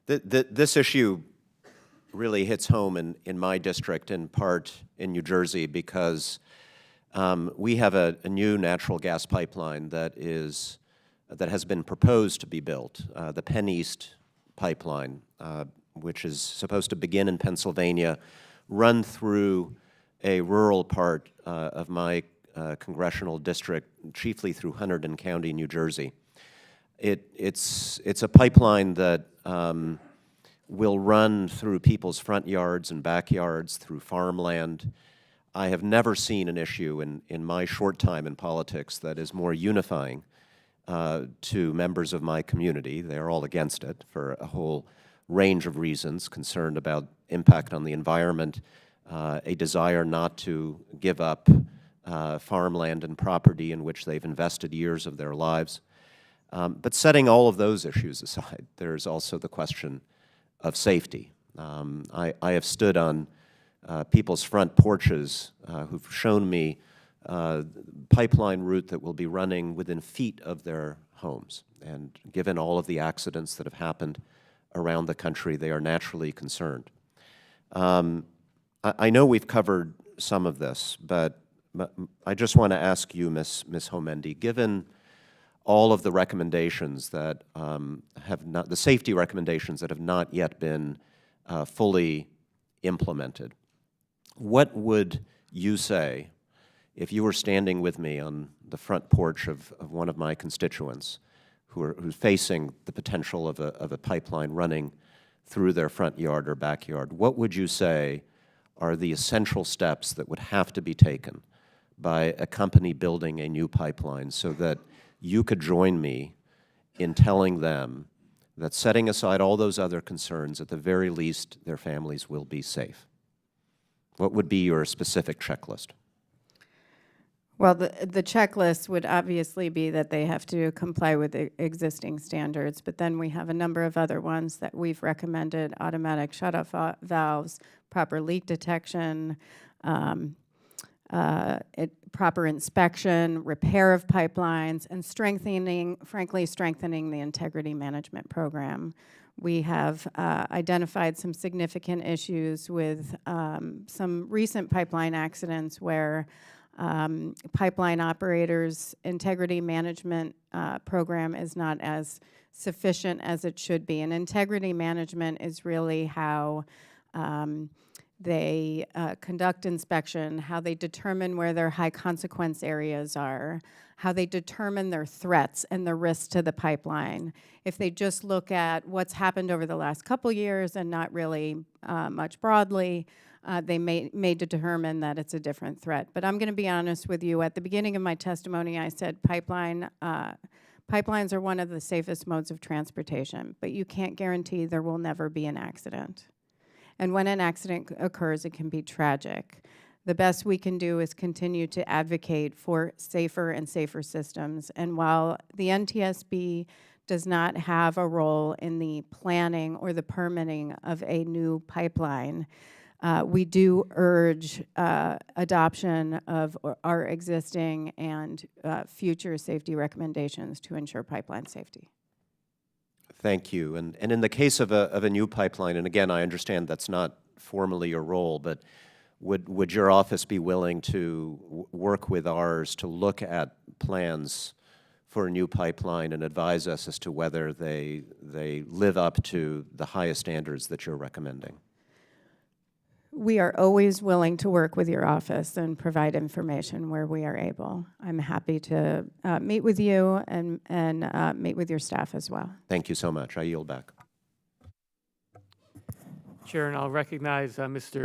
This issue really hits home in my district, in part in New Jersey, because we have a new natural gas pipeline that has been proposed to be built, the Penn East pipeline, which is supposed to begin in Pennsylvania, run through a rural part of my congressional district, chiefly through Hunterdon County, New Jersey. It's a pipeline that will run through people's front yards and backyards, through farmland. I have never seen an issue in my short time in politics that is more unifying to members of my community. They're all against it for a whole range of reasons, concerned about impact on the environment, a desire not to give up farmland and property in which they've invested years of their lives. But setting all of those issues aside, there's also the question of safety. I have stood on people's front porches who've shown me pipeline route that will be running within feet of their homes. And given all of the accidents that have happened around the country, they are naturally concerned. I know we've covered some of this, but I just want to ask you, Ms. Homendy, given all of the recommendations that the safety recommendations that have not yet been fully implemented, what would you say if you were standing with me on the front porch of one of my constituents who's facing the potential of a pipeline running through their front yard or backyard? What would you say are the essential steps that would have to be taken by a company building a new pipeline so that you could join me in telling them that, setting aside all those other concerns, at the very least, their families will be safe? What would be your specific checklist? Well, the checklist would obviously be that they have to comply with the existing standards, but then we have a number of other ones that we've recommended: automatic shutoff valves, proper leak detection, proper inspection, repair of pipelines, and frankly, strengthening the integrity management program. We have identified some significant issues with some recent pipeline accidents where pipeline operators' integrity management program is not as sufficient as it should be. And integrity management is really how they conduct inspection, how they determine where their high consequence areas are, how they determine their threats and the risks to the pipeline. If they just look at what's happened over the last couple years and not really much broadly, they may determine that it's a different threat. But I'm going to be honest with you. At the beginning of my testimony, I said pipelines are one of the safest modes of transportation, but you can't guarantee there will never be an accident. And when an accident occurs, it can be tragic. The best we can do is continue to advocate for safer and safer systems. And while the NTSB does not have a role in the planning or the permitting of a new pipeline, we do urge adoption of our existing and future safety recommendations to ensure pipeline safety. Thank you. And in the case of a new pipeline, and again, I understand that's not formally your role, but would your office be willing to work with ours to look at plans for a new pipeline and advise us as to whether they live up to the highest standards that you're recommending? We are always willing to work with your office and provide information where we are able. I'm happy to meet with you and meet with your staff as well. Thank you so much. I yield back. Chair, and I'll recognize Mr.